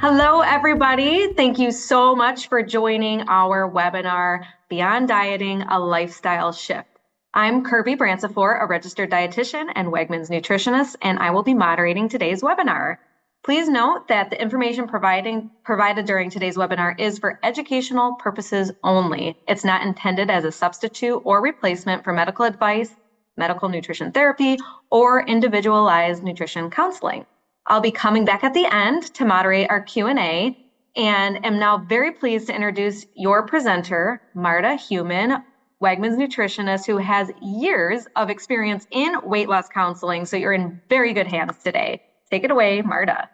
Hello, everybody. Thank you so much for joining our webinar, Beyond Dieting, a Lifestyle Shift. I'm Kirby Brancifor, a registered dietitian and Wegmans nutritionist, and I will be moderating today's webinar. Please note that the information provided during today's webinar is for educational purposes only. It's not intended as a substitute or replacement for medical advice, medical nutrition therapy, or individualized nutrition counseling. I'll be coming back at the end to moderate our Q&A and am now very pleased to introduce your presenter, Marda Heuman, Wegmans nutritionist who has years of experience in weight loss counseling. So you're in very good hands today. Take it away, Marda.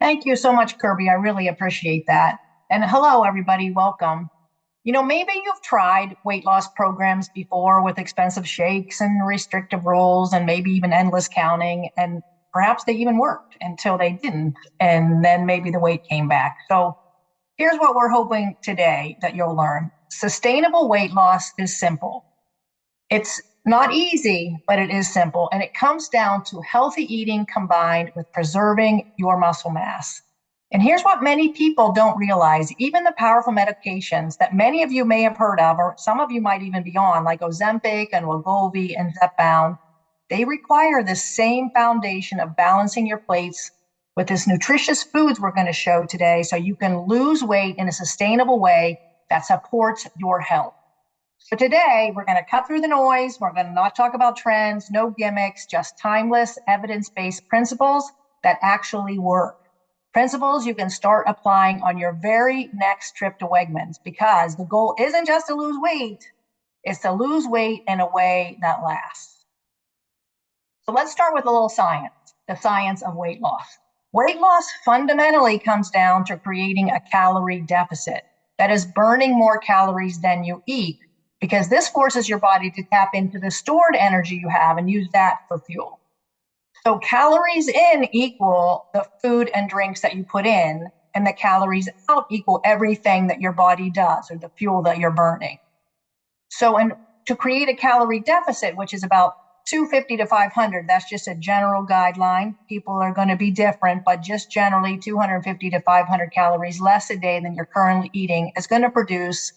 Thank you so much, Kirby. I really appreciate that. And hello, everybody. Welcome. Maybe you've tried weight loss programs before with expensive shakes and restrictive rules and maybe even endless counting. And perhaps they even worked until they didn't. And then maybe the weight came back. So here's what we're hoping today that you'll learn. Sustainable weight loss is simple. It's not easy, but it is simple. And it comes down to healthy eating combined with preserving your muscle mass. And here's what many people don't realize. Even the powerful medications that many of you may have heard of, or some of you might even be on, like Ozempic and Wegovy and Zepbound, they require the same foundation of balancing your plates with this nutritious foods we're going to show today so you can lose weight in a sustainable way that supports your health. So today, we're going to cut through the noise. We're going to not talk about trends, no gimmicks, just timeless, evidence-based principles that actually work. Principles you can start applying on your very next trip to Wegmans, because the goal isn't just to lose weight, it's to lose weight in a way that lasts. So let's start with a little science, the science of weight loss. Weight loss fundamentally comes down to creating a calorie deficit, that is burning more calories than you eat, because this forces your body to tap into the stored energy you have and use that for fuel. So calories in equal the food and drinks that you put in, and the calories out equal everything that your body does, or the fuel that you're burning. So to create a calorie deficit, which is about 250 to 500, that's just a general guideline. People are going to be different, but just generally 250 to 500 calories less a day than you're currently eating is going to produce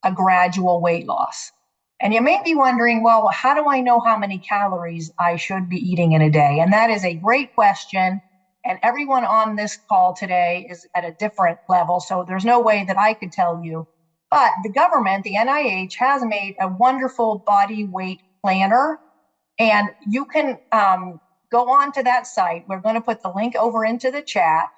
a gradual weight loss. And you may be wondering, well, how do I know how many calories I should be eating in a day? And that is a great question. And everyone on this call today is at a different level, so there's no way that I could tell you. But the government, the NIH, has made a wonderful body weight planner. And you can go on to that site. We're going to put the link over into the chat,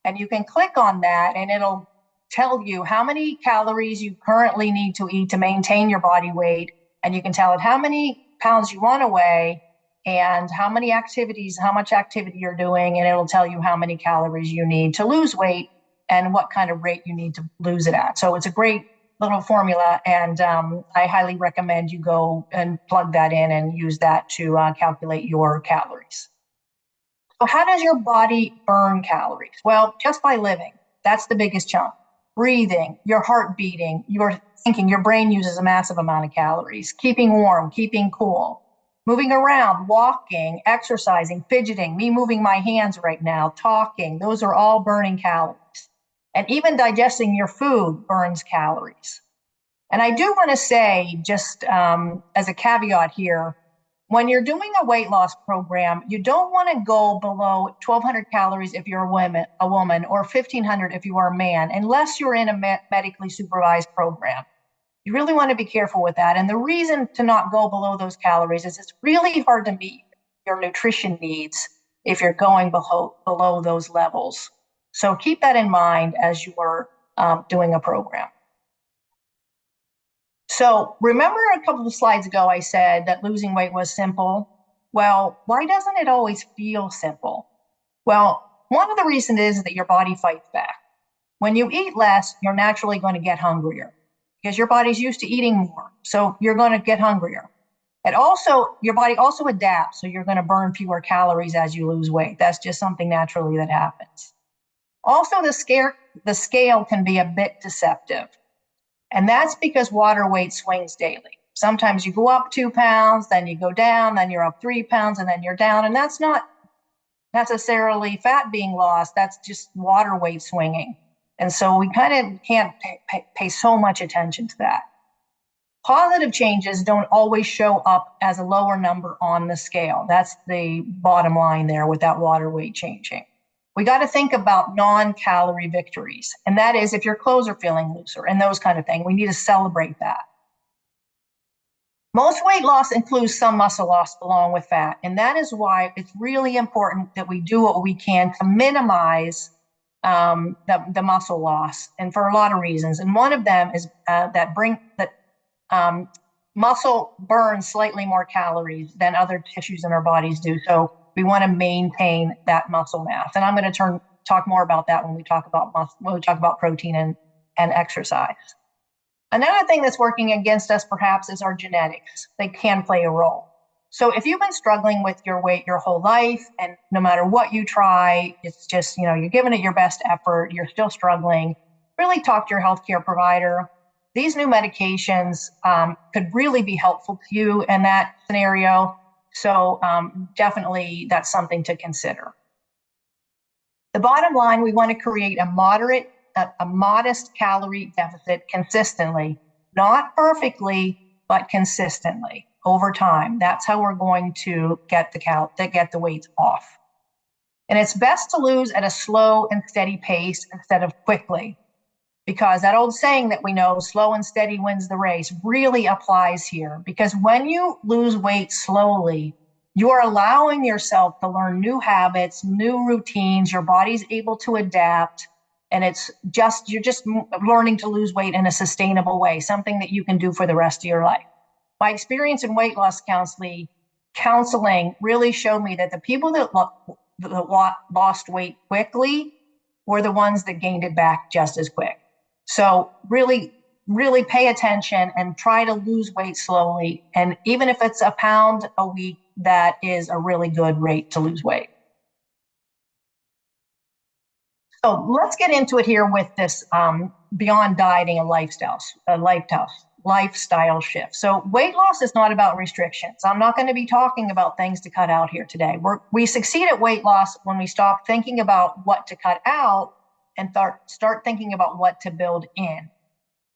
and you can click on that, and it'll tell you how many calories you currently need to eat to maintain your body weight. And you can tell it how many pounds you want to weigh and how much activity you're doing. And it'll tell you how many calories you need to lose weight and what kind of rate you need to lose it at. So it's a great little formula, and I highly recommend you go and plug that in and use that to calculate your calories. So how does your body burn calories? Well, just by living. That's the biggest chunk. Breathing, your heart beating, your thinking, your brain uses a massive amount of calories. Keeping warm, keeping cool, moving around, walking, exercising, fidgeting, me moving my hands right now, talking, those are all burning calories. And even digesting your food burns calories. And I do want to say, just as a caveat here, when you're doing a weight loss program, you don't want to go below 1,200 calories if you're a woman, or 1,500 if you are a man, unless you're in a medically supervised program. You really want to be careful with that. And the reason to not go below those calories is it's really hard to meet your nutrition needs if you're going below those levels. So keep that in mind as you are doing a program. So remember a couple of slides ago, I said that losing weight was simple. Well, why doesn't it always feel simple? Well, one of the reasons is that your body fights back. When you eat less, you're naturally going to get hungrier because your body's used to eating more. So you're going to get hungrier. And also, your body also adapts. So you're going to burn fewer calories as you lose weight. That's just something naturally that happens. Also, the scale can be a bit deceptive. And that's because water weight swings daily. Sometimes you go up 2 pounds, then you go down, then you're up 3 pounds, and then you're down. And that's not necessarily fat being lost. That's just water weight swinging. And so we kind of can't pay so much attention to that. Positive changes don't always show up as a lower number on the scale. That's the bottom line there with that water weight changing. We got to think about non-calorie victories. And that is if your clothes are feeling looser and those kind of things, we need to celebrate that. Most weight loss includes some muscle loss along with fat. And that is why it's really important that we do what we can to minimize the muscle loss, and for a lot of reasons. And one of them is that muscle burns slightly more calories than other tissues in our bodies do. So we want to maintain that muscle mass. And I'm going to talk more about that when we talk about protein and exercise. Another thing that's working against us perhaps is our genetics. They can play a role. So if you've been struggling with your weight your whole life, and no matter what you try, it's just, you're giving it your best effort, you're still struggling, really talk to your healthcare provider. These new medications could really be helpful to you in that scenario. So definitely that's something to consider. The bottom line, we want to create a modest calorie deficit consistently, not perfectly, but consistently over time. That's how we're going to get the weight off. And it's best to lose at a slow and steady pace instead of quickly, because that old saying that we know, slow and steady wins the race, really applies here. Because when you lose weight slowly, you are allowing yourself to learn new habits, new routines, your body's able to adapt. And you're just learning to lose weight in a sustainable way, something that you can do for the rest of your life. My experience in weight loss counseling really showed me that the people that lost weight quickly were the ones that gained it back just as quick. So really, really pay attention and try to lose weight slowly. And even if it's a pound a week, that is a really good rate to lose weight. So let's get into it here with this beyond dieting, a lifestyle shift. So weight loss is not about restrictions. I'm not going to be talking about things to cut out here today. We succeed at weight loss when we stop thinking about what to cut out and start thinking about what to build in,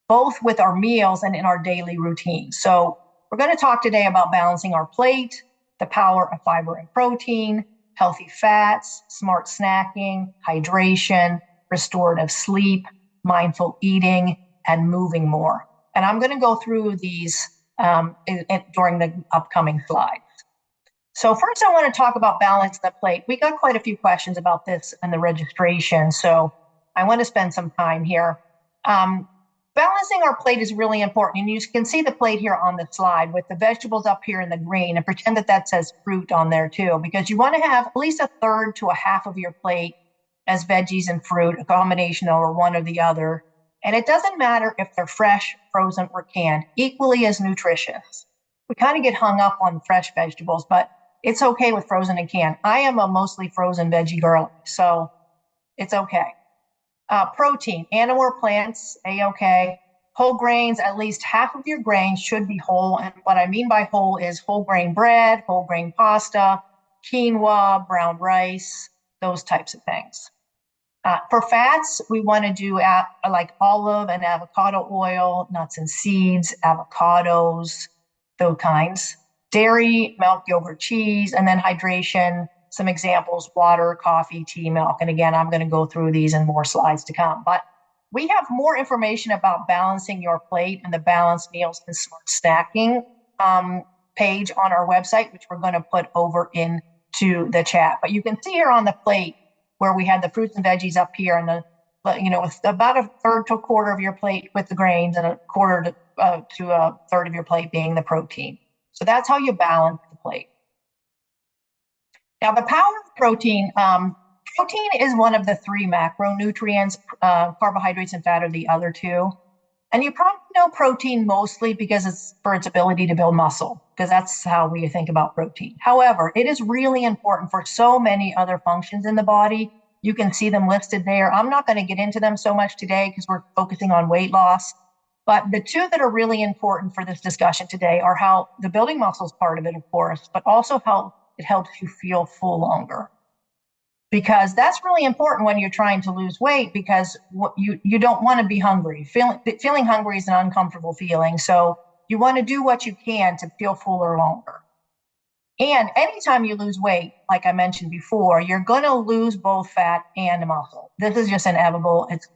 both with our meals and in our daily routines. So we're going to talk today about balancing our plate, the power of fiber and protein, healthy fats, smart snacking, hydration, restorative sleep, mindful eating, and moving more. And I'm going to go through these during the upcoming slides. So first, I want to talk about balancing the plate. We got quite a few questions about this in the registration, so I want to spend some time here. Balancing our plate is really important. And you can see the plate here on the slide with the vegetables up here in the green, and pretend that says fruit on there too, because you want to have at least a third to a half of your plate as veggies and fruit, a combination or one or the other. And it doesn't matter if they're fresh, frozen, or canned, equally as nutritious. We kind of get hung up on fresh vegetables, but it's okay with frozen and canned. I am a mostly frozen veggie girl, so it's okay. Protein, animal or plants, A-okay. Whole grains, at least half of your grains should be whole. And what I mean by whole is whole grain bread, whole grain pasta, quinoa, brown rice, those types of things. For fats, we want to do like olive and avocado oil, nuts and seeds, avocados, those kinds. Dairy, milk, yogurt, cheese, and then hydration. Some examples: water, coffee, tea, milk. And again, I'm going to go through these in more slides to come. But we have more information about balancing your plate and the balanced meals and smart snacking page on our website, which we're going to put over into the chat. But you can see here on the plate where we had the fruits and veggies up here, and with about a third to a quarter of your plate with the grains, and a quarter to a third of your plate being the protein. So that's how you balance the plate. Now, the power of protein. Protein is one of the three macronutrients. Carbohydrates and fat are the other two. And you probably know protein mostly because it's for its ability to build muscle, because that's how we think about protein. However, it is really important for so many other functions in the body. You can see them listed there. I'm not going to get into them so much today because we're focusing on weight loss. But the two that are really important for this discussion today are how the building muscles part of it, of course, but also how it helps you feel full longer. because that's really important when you're trying to lose weight, because you don't want to be hungry. Feeling hungry is an uncomfortable feeling. So you want to do what you can to feel fuller longer. And anytime you lose weight, like I mentioned before, you're going to lose both fat and muscle. This is just inevitable. It's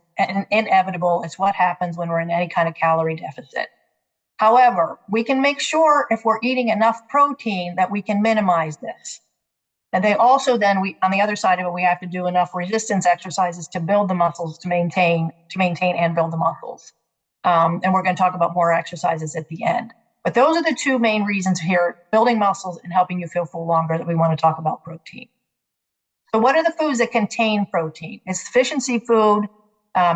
inevitable. It's what happens when we're in any kind of calorie deficit. However, we can make sure if we're eating enough protein that we can minimize this. And they also then, on the other side of it, we have to do enough resistance exercises to build the muscles, to maintain and build the muscles. And we're going to talk about more exercises at the end. But those are the two main reasons here, building muscles and helping you feel full longer, that we want to talk about protein. So what are the foods that contain protein? It's deficiency food,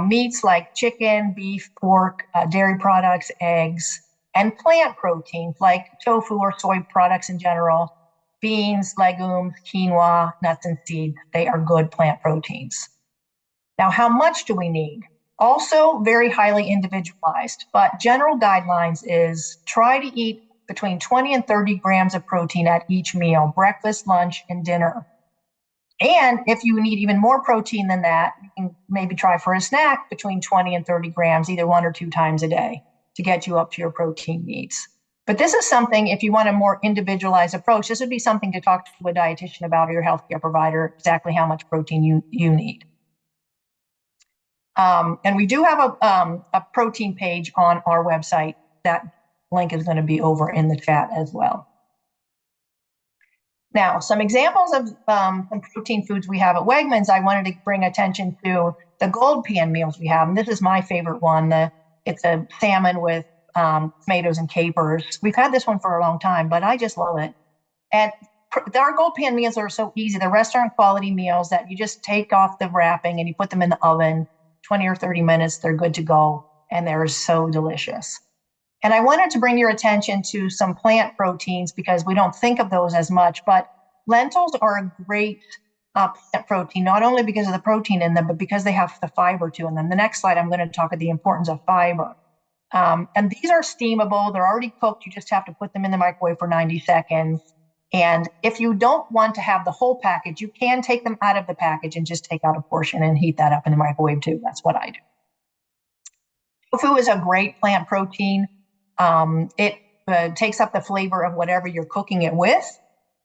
meats like chicken, beef, pork, dairy products, eggs, and plant proteins like tofu or soy products in general, beans, legumes, quinoa, nuts, and seeds. They are good plant proteins. Now, how much do we need? Also very highly individualized, but general guidelines is try to eat between 20 and 30 grams of protein at each meal, breakfast, lunch, and dinner. And if you need even more protein than that, you can maybe try for a snack between 20 and 30 grams, either 1 or 2 times a day, to get you up to your protein needs. But this is something, if you want a more individualized approach, this would be something to talk to a dietitian about, or your healthcare provider, exactly how much protein you need. And we do have a protein page on our website. That link is going to be over in the chat as well. Now, some examples of some protein foods we have at Wegmans. I wanted to bring attention to the gold pan meals we have. And this is my favorite one. It's a salmon with tomatoes and capers. We've had this one for a long time, but I just love it. And our gold pan meals are so easy. They're restaurant quality meals that you just take off the wrapping and you put them in the oven. 20 or 30 minutes, they're good to go, and they're so delicious. And I wanted to bring your attention to some plant proteins because we don't think of those as much, but lentils are a great plant protein, not only because of the protein in them, but because they have the fiber to in them. The next slide, I'm going to talk about the importance of fiber. And these are steamable. They're already cooked. You just have to put them in the microwave for 90 seconds. And if you don't want to have the whole package, you can take them out of the package and just take out a portion and heat that up in the microwave too. That's what I do. Tofu is a great plant protein. It takes up the flavor of whatever you're cooking it with.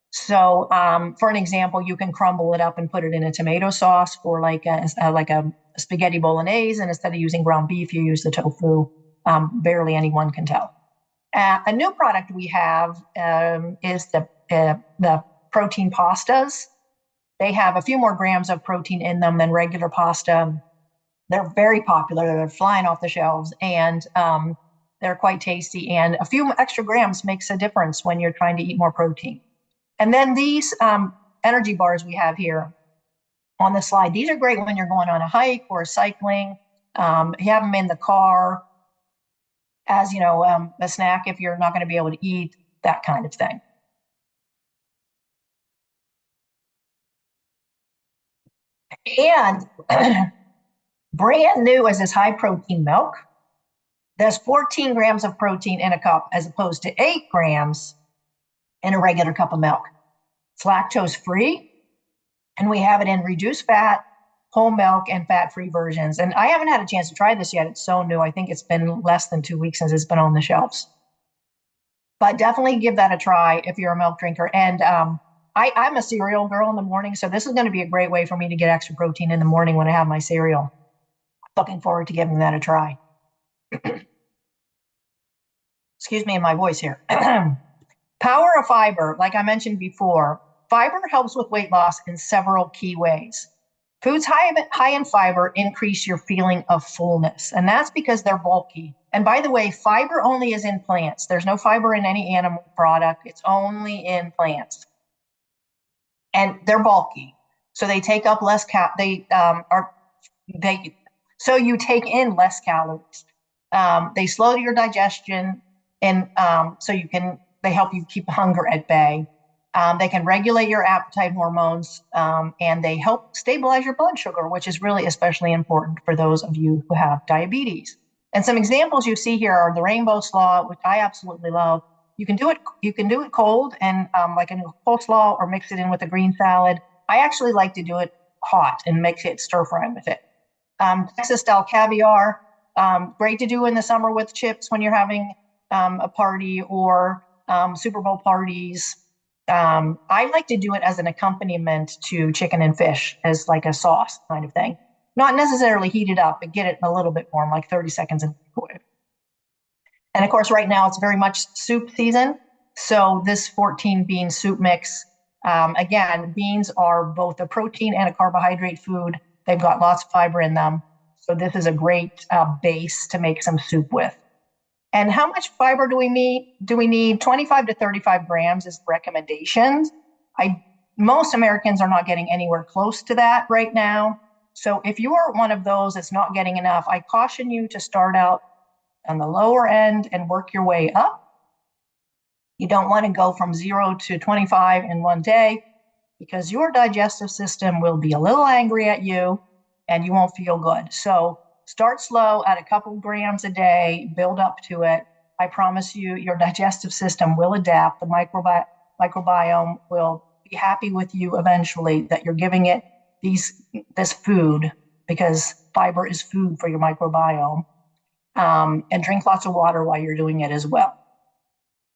So for an example, you can crumble it up and put it in a tomato sauce for like a spaghetti bolognese. And instead of using ground beef, you use the tofu. Barely anyone can tell. A new product we have is the protein pastas. They have a few more grams of protein in them than regular pasta. They're very popular. They're flying off the shelves, and they're quite tasty. And a few extra grams makes a difference when you're trying to eat more protein. And then these energy bars we have here on the slide, these are great when you're going on a hike or cycling. You have them in the car as, a snack if you're not going to be able to eat, that kind of thing. And brand new is this high protein milk. There's 14 grams of protein in a cup as opposed to 8 grams in a regular cup of milk. It's lactose free, and we have it in reduced fat, whole milk, and fat-free versions. And I haven't had a chance to try this yet. It's so new. I think it's been less than 2 weeks since it's been on the shelves. But definitely give that a try if you're a milk drinker. And I'm a cereal girl in the morning, so this is going to be a great way for me to get extra protein in the morning when I have my cereal. Looking forward to giving that a try. Excuse me in my voice here. Power of fiber, like I mentioned before, fiber helps with weight loss in several key ways. Foods high in fiber increase your feeling of fullness, and that's because they're bulky. And by the way, fiber only is in plants. There's no fiber in any animal product. It's only in plants. And they're bulky, so they take up less so you take in less calories. They slow your digestion, and they help you keep hunger at bay. They can regulate your appetite hormones, and they help stabilize your blood sugar, which is really especially important for those of you who have diabetes. And some examples you see here are the rainbow slaw, which I absolutely love. You can do it cold and like a coleslaw, or mix it in with a green salad. I actually like to do it hot and make it stir fry with it. Texas style caviar, great to do in the summer with chips when you're having a party or Super Bowl parties. I like to do it as an accompaniment to chicken and fish as like a sauce kind of thing. Not necessarily heat it up, but get it a little bit warm, like 30 seconds in the microwave. And of course, right now it's very much soup season. So this 14 bean soup mix, again, beans are both a protein and a carbohydrate food. They've got lots of fiber in them. So this is a great base to make some soup with. And how much fiber do we need? 25 to 35 grams is recommendations. Most Americans are not getting anywhere close to that right now. So if you are one of those that's not getting enough, I caution you to start out on the lower end and work your way up. You don't want to go from 0 to 25 in one day because your digestive system will be a little angry at you and you won't feel good. So start slow at a couple grams a day, build up to it. I promise you, your digestive system will adapt. The microbiome will be happy with you eventually that you're giving it this food, because fiber is food for your microbiome. And drink lots of water while you're doing it as well.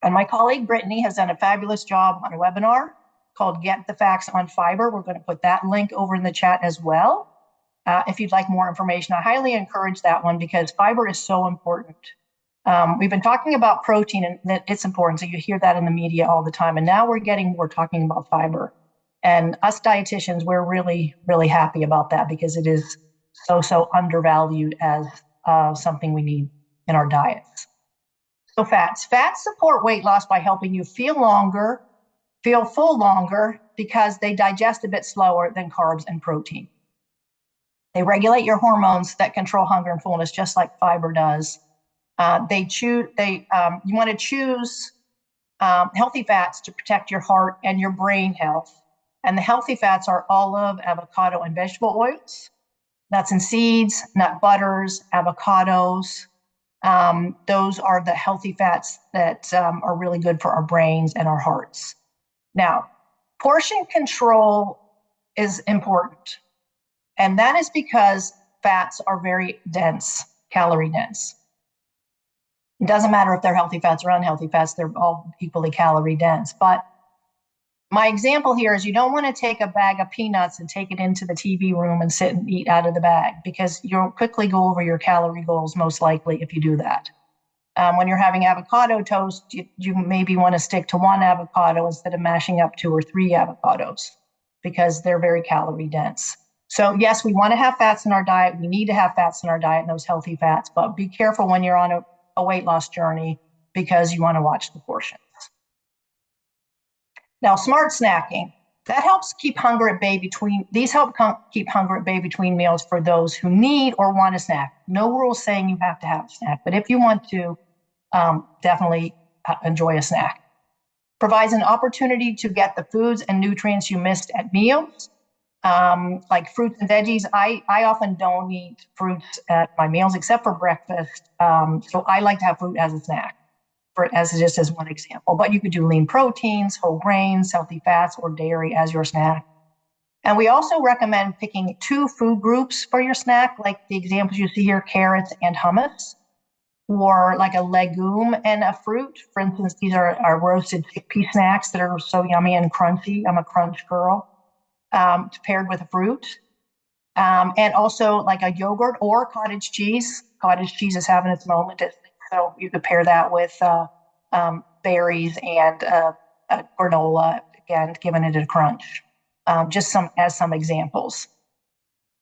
And my colleague Brittany has done a fabulous job on a webinar called Get the Facts on Fiber. We're going to put that link over in the chat as well. If you'd like more information, I highly encourage that one because fiber is so important. We've been talking about protein and that it's important. So you hear that in the media all the time. And now we're talking about fiber. And us dietitians, we're really, really happy about that because it is so undervalued as something we need in our diets. So fats support weight loss by helping you feel full longer because they digest a bit slower than carbs and protein. They regulate your hormones that control hunger and fullness, just like fiber does. You want to choose healthy fats to protect your heart and your brain health. And the healthy fats are olive, avocado, and vegetable oils, nuts and seeds, nut butters, avocados. Those are the healthy fats that are really good for our brains and our hearts. Now, portion control is important. And that is because fats are very dense, calorie dense. It doesn't matter if they're healthy fats or unhealthy fats, they're all equally calorie dense. But my example here is you don't want to take a bag of peanuts and take it into the TV room and sit and eat out of the bag because you'll quickly go over your calorie goals, most likely, if you do that. When you're having avocado toast, you maybe want to stick to one avocado instead of mashing up 2 or 3 avocados because they're very calorie dense. So yes, we want to have fats in our diet. We need to have fats in our diet and those healthy fats, but be careful when you're on a weight loss journey because you want to watch the portions. Now, smart snacking, that helps keep hunger at bay between meals for those who need or want a snack. No rules saying you have to have a snack, but if you want to, definitely enjoy a snack. Provides an opportunity to get the foods and nutrients you missed at meals, like fruits and veggies. I often don't eat fruits at my meals except for breakfast, so I like to have fruit as a snack. As one example, but you could do lean proteins, whole grains, healthy fats, or dairy as your snack. And we also recommend picking 2 food groups for your snack, like the examples you see here, carrots and hummus, or like a legume and a fruit. For instance, these are our roasted chickpea snacks that are so yummy and crunchy. I'm a crunch girl, paired with a fruit. And also like a yogurt or cottage cheese. Cottage cheese is having its moment. So you could pair that with berries and granola, again, giving it a crunch, just as some examples.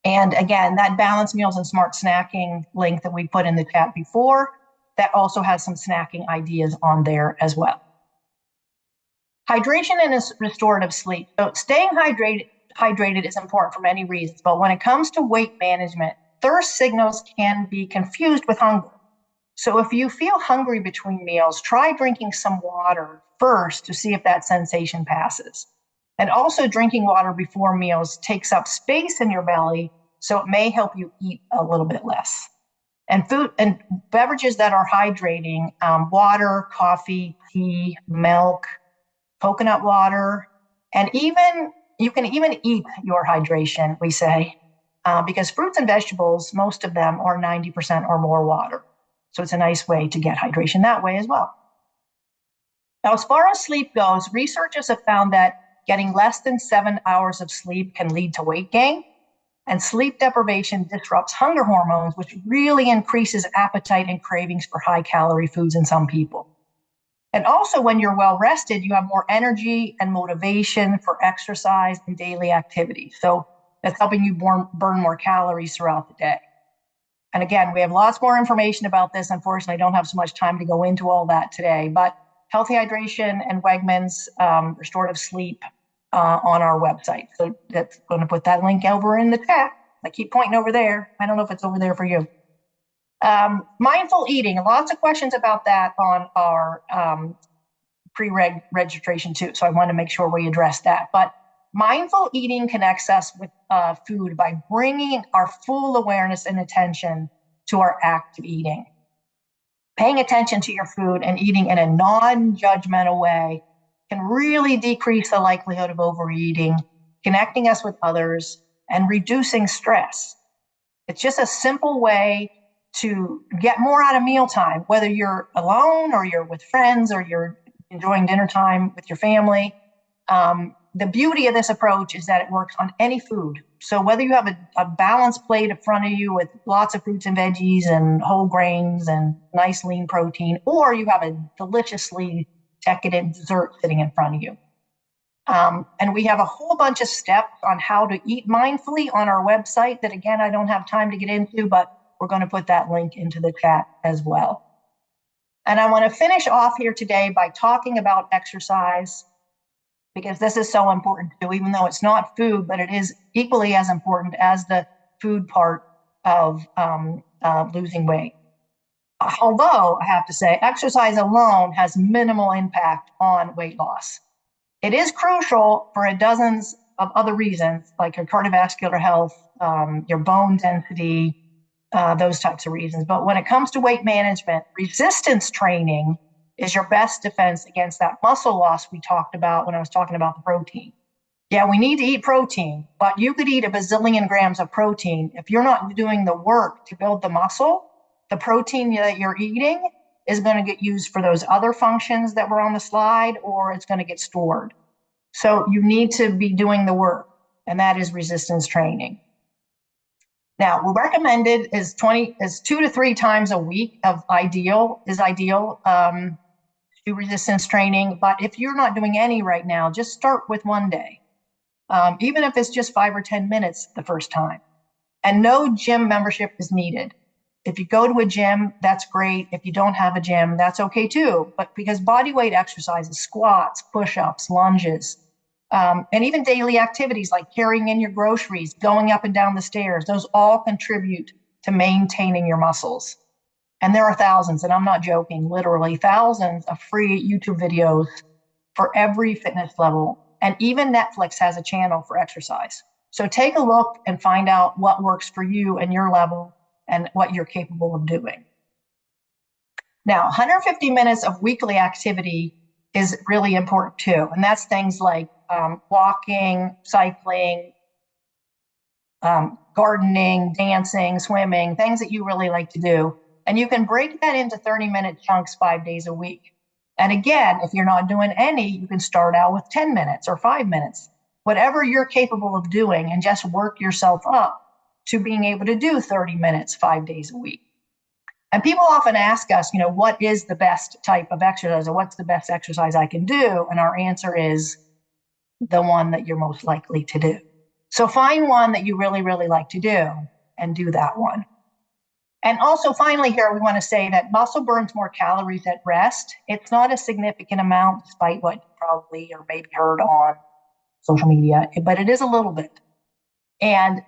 And again, that balanced meals and smart snacking link that we put in the chat before, that also has some snacking ideas on there as well. Hydration and restorative sleep. So staying hydrated is important for many reasons, but when it comes to weight management, thirst signals can be confused with hunger. So if you feel hungry between meals, try drinking some water first to see if that sensation passes. And also drinking water before meals takes up space in your belly, so it may help you eat a little bit less. And food and beverages that are hydrating, water, coffee, tea, milk, coconut water, and even you can even eat your hydration, we say, because fruits and vegetables, most of them are 90% or more water. So it's a nice way to get hydration that way as well. Now, as far as sleep goes, researchers have found that getting less than 7 hours of sleep can lead to weight gain. And sleep deprivation disrupts hunger hormones, which really increases appetite and cravings for high-calorie foods in some people. And also, when you're well rested, you have more energy and motivation for exercise and daily activity. So that's helping you burn more calories throughout the day. And again, we have lots more information about this. Unfortunately, I don't have so much time to go into all that today, but Healthy Hydration and Wegmans Restorative Sleep on our website. So that's going to put that link over in the chat. I keep pointing over there. I don't know if it's over there for you. Mindful eating, lots of questions about that on our pre-reg registration too. So I want to make sure we address that. But mindful eating connects us with food by bringing our full awareness and attention to our act of eating. Paying attention to your food and eating in a non-judgmental way can really decrease the likelihood of overeating, connecting us with others, and reducing stress. It's just a simple way to get more out of mealtime, whether you're alone or you're with friends or you're enjoying dinner time with your family. The beauty of this approach is that it works on any food. So whether you have a balanced plate in front of you with lots of fruits and veggies and whole grains and nice lean protein, or you have a deliciously decadent dessert sitting in front of you. And we have a whole bunch of steps on how to eat mindfully on our website that, again, I don't have time to get into, but we're going to put that link into the chat as well. And I want to finish off here today by talking about exercise, because this is so important too, even though it's not food, but it is equally as important as the food part of losing weight. Although I have to say, exercise alone has minimal impact on weight loss. It is crucial for dozens of other reasons, like your cardiovascular health, your bone density, those types of reasons. But when it comes to weight management, resistance training is your best defense against that muscle loss we talked about when I was talking about the protein. Yeah, we need to eat protein, but you could eat a bazillion grams of protein. If you're not doing the work to build the muscle, the protein that you're eating is going to get used for those other functions that were on the slide, or it's going to get stored. So you need to be doing the work, and that is resistance training. Now, we recommended is 2 to 3 times a week is ideal. Do resistance training, but if you're not doing any right now, just start with one day, even if it's just 5 or 10 minutes the first time. And no gym membership is needed. If you go to a gym, that's great. If you don't have a gym, that's okay too. But because body weight exercises, squats, push-ups, lunges, and even daily activities like carrying in your groceries, going up and down the stairs, those all contribute to maintaining your muscles. And there are thousands, and I'm not joking, literally thousands of free YouTube videos for every fitness level. And even Netflix has a channel for exercise. So take a look and find out what works for you and your level and what you're capable of doing. Now, 150 minutes of weekly activity is really important too. And that's things like walking, cycling, gardening, dancing, swimming, things that you really like to do. And you can break that into 30-minute chunks 5 days a week. And again, if you're not doing any, you can start out with 10 minutes or 5 minutes, whatever you're capable of doing, and just work yourself up to being able to do 30 minutes 5 days a week. And people often ask us, what is the best type of exercise, or what's the best exercise I can do? And our answer is the one that you're most likely to do. So find one that you really, really like to do and do that one. And also, finally, here, we want to say that muscle burns more calories at rest. It's not a significant amount, despite what you probably or maybe heard on social media, but it is a little bit. And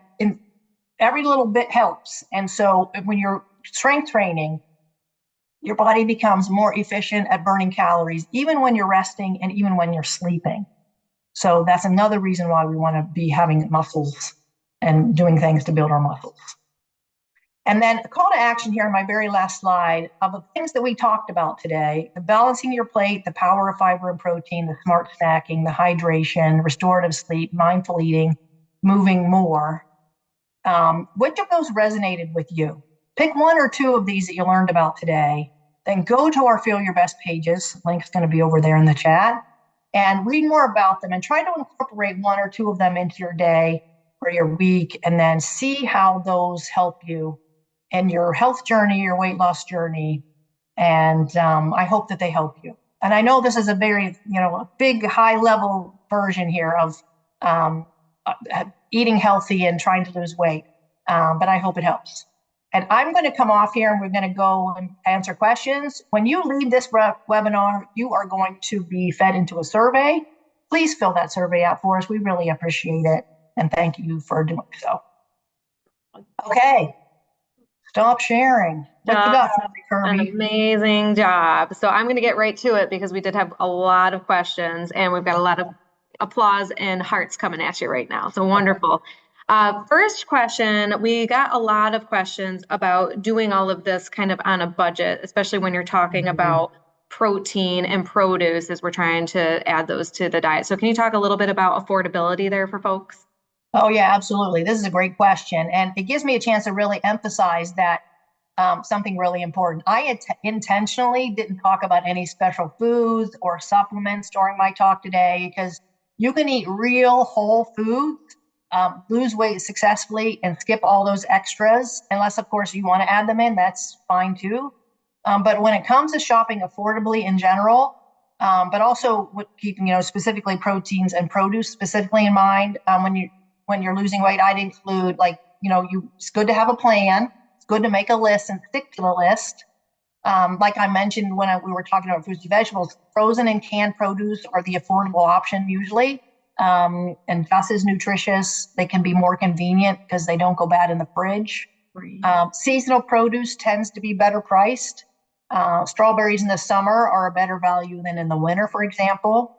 every little bit helps. And so when you're strength training, your body becomes more efficient at burning calories, even when you're resting and even when you're sleeping. So that's another reason why we want to be having muscles and doing things to build our muscles. And then a call to action here on my very last slide of the things that we talked about today: the balancing your plate, the power of fiber and protein, the smart snacking, the hydration, restorative sleep, mindful eating, moving more. Which of those resonated with you? Pick one or two of these that you learned about today, then go to our Feel Your Best pages. Link's going to be over there in the chat, and read more about them and try to incorporate one or two of them into your day or your week, and then see how those help you in your health journey, your weight loss journey. And I hope that they help you. And I know this is a very, a big high level version here of eating healthy and trying to lose weight. But I hope it helps. And I'm going to come off here and we're going to go and answer questions. When you leave this webinar, you are going to be fed into a survey. Please fill that survey out for us. We really appreciate it. And thank you for doing so. Okay. Stop sharing. What you got, Kirby? An amazing job. So I'm going to get right to it because we did have a lot of questions and we've got a lot of applause and hearts coming at you right now. So wonderful. First question, we got a lot of questions about doing all of this kind of on a budget, especially when you're talking about protein and produce as we're trying to add those to the diet. So can you talk a little bit about affordability there for folks? Oh, yeah, absolutely. This is a great question. And it gives me a chance to really emphasize that something really important. I intentionally didn't talk about any special foods or supplements during my talk today, because you can eat real whole foods, lose weight successfully, and skip all those extras, unless, of course, you want to add them in. That's fine, too. But when it comes to shopping affordably in general, but also with keeping, specifically proteins and produce specifically in mind, when you're losing weight, I'd include, it's good to have a plan. It's good to make a list and stick to the list. Like I mentioned when we were talking about fruits and vegetables, frozen and canned produce are the affordable option usually, and just as nutritious. They can be more convenient because they don't go bad in the fridge. Seasonal produce tends to be better priced. Strawberries in the summer are a better value than in the winter, for example.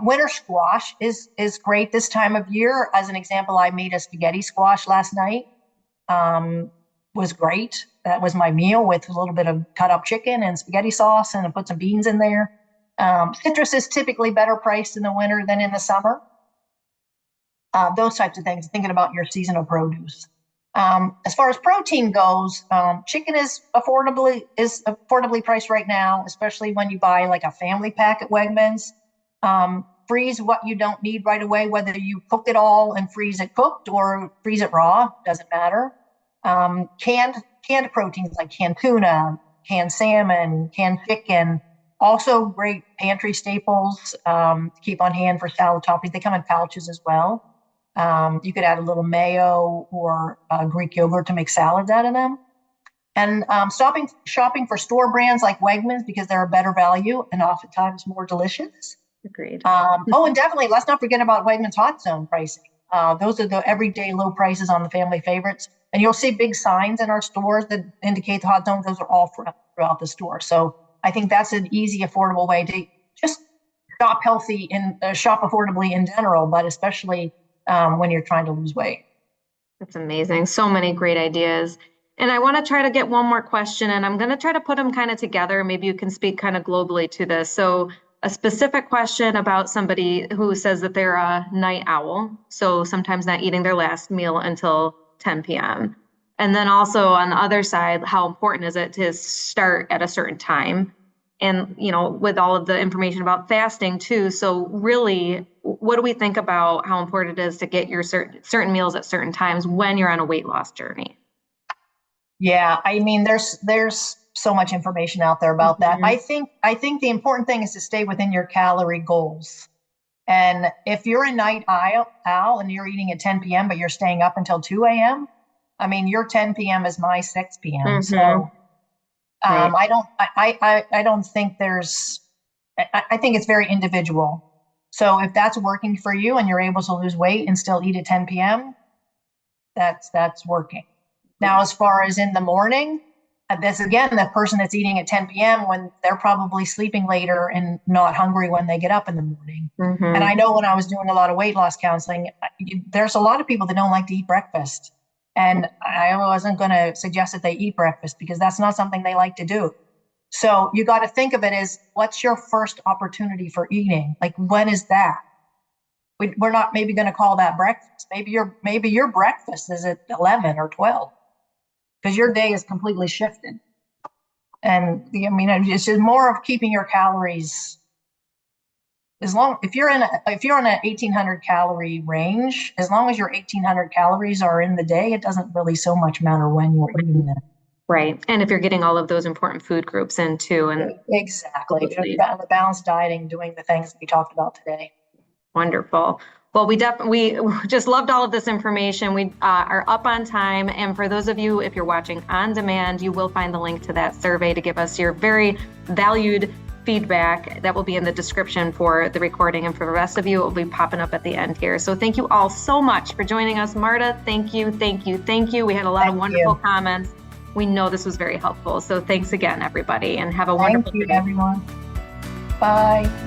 Winter squash is great this time of year. As an example, I made a spaghetti squash last night. Was great. That was my meal with a little bit of cut up chicken and spaghetti sauce, and I put some beans in there. Citrus is typically better priced in the winter than in the summer. Those types of things, thinking about your seasonal produce. As far as protein goes, chicken is affordably priced right now, especially when you buy like a family pack at Wegmans. Freeze what you don't need right away, whether you cook it all and freeze it cooked or freeze it raw, doesn't matter. Canned proteins like canned tuna, canned salmon, canned chicken, also great pantry staples to keep on hand for salad toppings. They come in pouches as well. You could add a little mayo or Greek yogurt to make salads out of them. And shopping for store brands like Wegmans, because they're a better value and oftentimes more delicious. Agreed. And definitely, let's not forget about Wegmans Hot Zone pricing. Those are the everyday low prices on the family favorites. And you'll see big signs in our stores that indicate the hot zones. Those are all throughout the store. So I think that's an easy, affordable way to just shop healthy and shop affordably in general, but especially when you're trying to lose weight. That's amazing. So many great ideas. And I want to try to get one more question, and I'm going to try to put them kind of together. Maybe you can speak kind of globally to this. So a specific question about somebody who says that they're a night owl, so sometimes not eating their last meal until 10 p.m. And then also on the other side, how important is it to start at a certain time? And, with all of the information about fasting too. So really, what do we think about how important it is to get your certain meals at certain times when you're on a weight loss journey? Yeah, I mean, there's so much information out there about that. I think the important thing is to stay within your calorie goals. And if you're a night owl and you're eating at 10 p.m., but you're staying up until 2 a.m., I mean, your 10 p.m. is my 6 p.m. So I don't think I think it's very individual. So if that's working for you and you're able to lose weight and still eat at 10 p.m., that's working. Now, as far as in the morning, that's again, the person that's eating at 10 p.m. when they're probably sleeping later and not hungry when they get up in the morning. And I know when I was doing a lot of weight loss counseling, there's a lot of people that don't like to eat breakfast. And I wasn't going to suggest that they eat breakfast because that's not something they like to do. So you got to think of it as, what's your first opportunity for eating? Like, when is that? We're not maybe going to call that breakfast. Maybe your breakfast is at 11 or 12 because your day is completely shifted. And I mean, it's just more of keeping your calories. If you're in an 1800 calorie range, as long as your 1800 calories are in the day, it doesn't really so much matter when you're eating them. Right. And if you're getting all of those important food groups in too. And exactly. The balanced dieting, doing the things that we talked about today. Wonderful. Well, we just loved all of this information. We are up on time. And for those of you, if you're watching on demand, you will find the link to that survey to give us your very valued feedback. That will be in the description for the recording. And for the rest of you, it will be popping up at the end here. So thank you all so much for joining us. Marda, thank you, thank you, thank you. We had a lot of wonderful comments. We know this was very helpful. So thanks again, everybody, and have a wonderful day. Thank you, everyone. Bye.